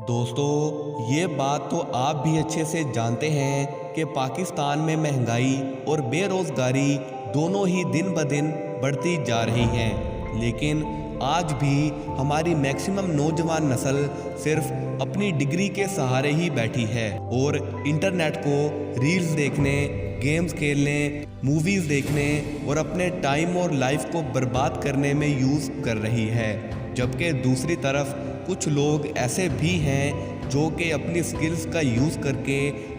दोस्तों, ये बात तो आप भी अच्छे से जानते हैं कि पाकिस्तान में महंगाई और बेरोज़गारी दोनों ही दिन ब दिन बढ़ती जा रही हैं। लेकिन आज भी हमारी मैक्सिमम नौजवान नस्ल सिर्फ अपनी डिग्री के सहारे ही बैठी है और इंटरनेट को रील्स देखने, गेम्स खेलने, मूवीज़ देखने और अपने टाइम और लाइफ को बर्बाद करने में यूज़ कर रही है। जबकि दूसरी तरफ कुछ लोग ऐसे भी हैं जो कि अपनी स्किल्स का यूज़ करके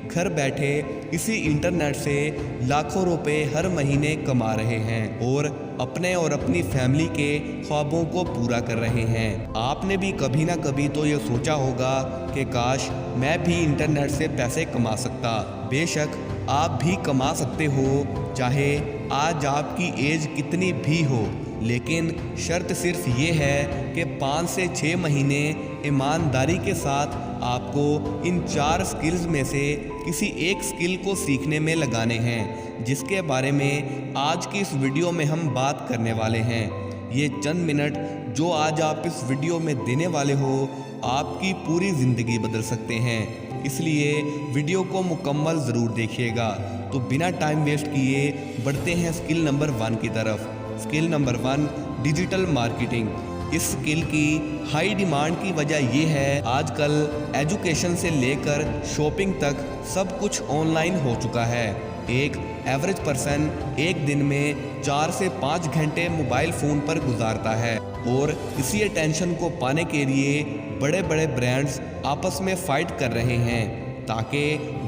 घर बैठे इसी इंटरनेट से लाखों रुपए हर महीने कमा रहे हैं और अपने और अपनी फैमिली के ख्वाबों को पूरा कर रहे हैं। आपने भी कभी ना कभी तो ये सोचा होगा कि काश मैं भी इंटरनेट से पैसे कमा सकता। बेशक आप भी कमा सकते हो, चाहे आज आपकी एज कितनी भी हो, लेकिन शर्त सिर्फ ये है कि 5 से 6 महीने ईमानदारी के साथ आपको इन 4 स्किल्स में से किसी एक स्किल को सीखने में लगाने हैं, जिसके बारे में आज की इस वीडियो में हम बात करने वाले हैं। ये चंद मिनट जो आज आप इस वीडियो में देने वाले हो आपकी पूरी ज़िंदगी बदल सकते हैं, इसलिए वीडियो को मुकम्मल ज़रूर देखिएगा। तो बिना टाइम वेस्ट किए बढ़ते हैं स्किल नंबर 1 की तरफ। Skill number 1, digital marketing. इस स्किल की हाई डिमांड की वजह ये है, आजकल एजुकेशन से लेकर शॉपिंग तक सब कुछ ऑनलाइन हो चुका है। एक एवरेज पर्सन एक दिन में 4 से 5 घंटे मोबाइल फ़ोन पर गुजारता है और इसी अटेंशन को पाने के लिए बड़े बड़े ब्रांड्स आपस में फ़ाइट कर रहे हैं ताकि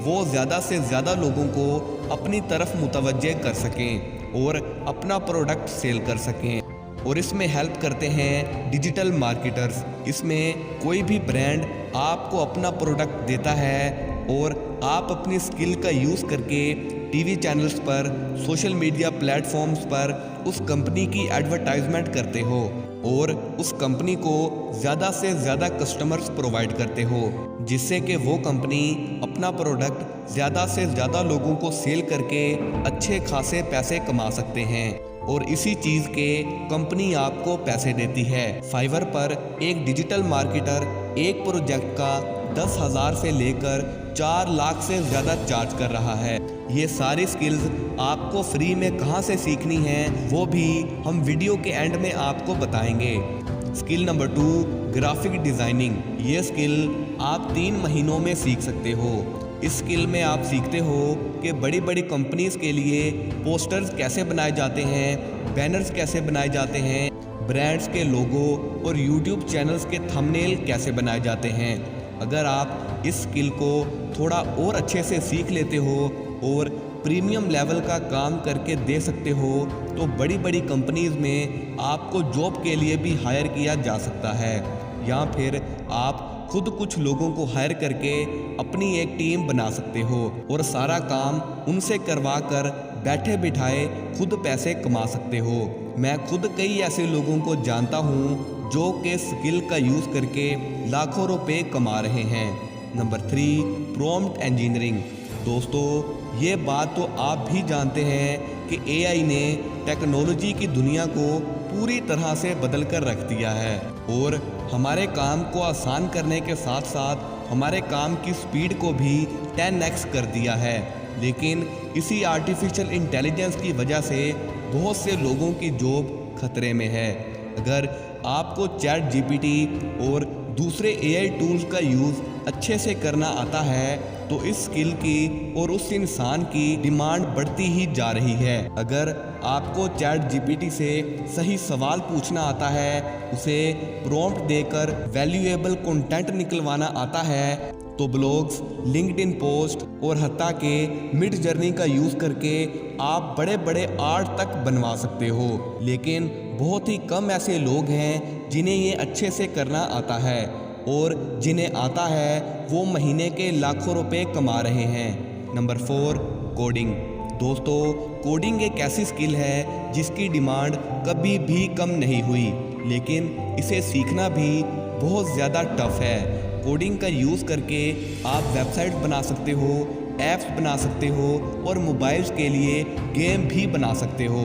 वो ज़्यादा से ज़्यादा लोगों को अपनी तरफ मुतवज्जे कर सकें और अपना प्रोडक्ट सेल कर सकें। और इसमें हेल्प करते हैं डिजिटल मार्केटर्स। इसमें कोई भी ब्रांड आपको अपना प्रोडक्ट देता है और आप अपनी स्किल का यूज़ करके टीवी चैनल्स पर, सोशल मीडिया प्लेटफॉर्म्स पर उस कंपनी की एडवर्टाइजमेंट करते हो और उस कंपनी को ज़्यादा से ज़्यादा कस्टमर्स प्रोवाइड करते हो, जिससे कि वो कंपनी अपना प्रोडक्ट ज़्यादा से ज़्यादा लोगों को सेल करके अच्छे खासे पैसे कमा सकते हैं और इसी चीज़ के कंपनी आपको पैसे देती है। फाइवर पर एक डिजिटल मार्केटर एक प्रोजेक्ट का 10,000 से लेकर 4 लाख से ज़्यादा चार्ज कर रहा है। ये सारी स्किल्स आपको फ्री में कहाँ से सीखनी है वो भी हम वीडियो के एंड में आपको बताएंगे। Skill number 2, graphic designing. ये स्किल आप 3 महीनों में सीख सकते हो। इस स्किल में आप सीखते हो कि बड़ी बड़ी कंपनीज़ के लिए पोस्टर्स कैसे बनाए जाते हैं, बैनर्स कैसे बनाए जाते हैं, ब्रांड्स के लोगो और यूट्यूब चैनल्स के थंबनेल कैसे बनाए जाते हैं। अगर आप इस स्किल को थोड़ा और अच्छे से सीख लेते हो और प्रीमियम लेवल का काम करके दे सकते हो तो बड़ी बड़ी कंपनीज़ में आपको जॉब के लिए भी हायर किया जा सकता है, या फिर आप खुद कुछ लोगों को हायर करके अपनी एक टीम बना सकते हो और सारा काम उनसे करवा कर बैठे बिठाए खुद पैसे कमा सकते हो। मैं खुद कई ऐसे लोगों को जानता हूँ जो कि स्किल का यूज़ करके लाखों रुपए कमा रहे हैं। Number 3, prompt engineering. दोस्तों, ये बात तो आप भी जानते हैं कि एआई ने टेक्नोलॉजी की दुनिया को पूरी तरह से बदल कर रख दिया है और हमारे काम को आसान करने के साथ साथ हमारे काम की स्पीड को भी 10x कर दिया है। लेकिन इसी आर्टिफिशियल इंटेलिजेंस की वजह से बहुत से लोगों की जॉब खतरे में है। अगर आपको चैट जीपीटी और दूसरे एआई टूल्स का यूज़ अच्छे से करना आता है तो इस स्किल की और उस इंसान की डिमांड बढ़ती ही जा रही है। अगर आपको चैट जीपीटी से सही सवाल पूछना आता है, उसे प्रॉम्प्ट देकर वैल्यूएबल कंटेंट निकलवाना आता है, तो ब्लॉग्स, लिंक्डइन पोस्ट और हत्ता के मिड जर्नी का यूज़ करके आप बड़े बड़े आर्ट तक बनवा सकते हो। लेकिन बहुत ही कम ऐसे लोग हैं जिन्हें ये अच्छे से करना आता है और जिन्हें आता है वो महीने के लाखों रुपए कमा रहे हैं। Number 4, coding. दोस्तों, कोडिंग एक ऐसी स्किल है जिसकी डिमांड कभी भी कम नहीं हुई, लेकिन इसे सीखना भी बहुत ज़्यादा टफ है। कोडिंग का यूज़ करके आप वेबसाइट बना सकते हो, ऐप्स बना सकते हो और मोबाइल्स के लिए गेम भी बना सकते हो।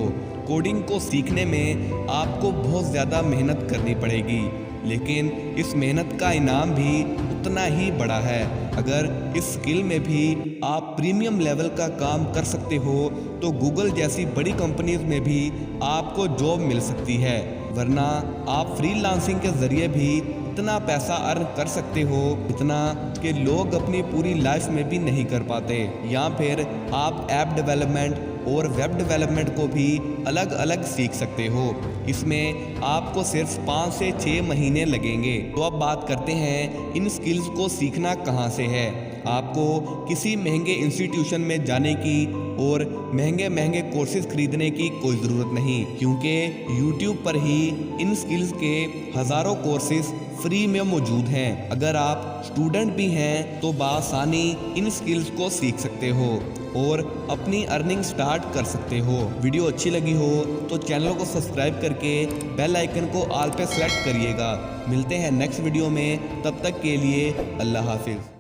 कोडिंग को सीखने में आपको बहुत ज़्यादा मेहनत करनी पड़ेगी, लेकिन इस मेहनत का इनाम भी उतना ही बड़ा है। अगर इस स्किल में भी आप प्रीमियम लेवल का काम कर सकते हो तो गूगल जैसी बड़ी कंपनीज में भी आपको जॉब मिल सकती है, वरना आप फ्रीलांसिंग के ज़रिए भी इतना पैसा अर्न कर सकते हो इतना कि लोग अपनी पूरी लाइफ में भी नहीं कर पाते। या फिर आप ऐप डेवलपमेंट और वेब डेवलपमेंट को भी अलग अलग सीख सकते हो। इसमें आपको सिर्फ 5 से 6 महीने लगेंगे। तो अब बात करते हैं इन स्किल्स को सीखना कहाँ से है। आपको किसी महंगे इंस्टीट्यूशन में जाने की और महंगे महंगे कोर्सेज खरीदने की कोई ज़रूरत नहीं, क्योंकि YouTube पर ही इन स्किल्स के हज़ारों कोर्सेज फ्री में मौजूद हैं। अगर आप स्टूडेंट भी हैं तो बआसानी इन स्किल्स को सीख सकते हो और अपनी अर्निंग स्टार्ट कर सकते हो। वीडियो अच्छी लगी हो तो चैनल को सब्सक्राइब करके बेल आइकन को ऑल पे सेलेक्ट करिएगा। मिलते हैं नेक्स्ट वीडियो में, तब तक के लिए अल्लाह हाफिज़।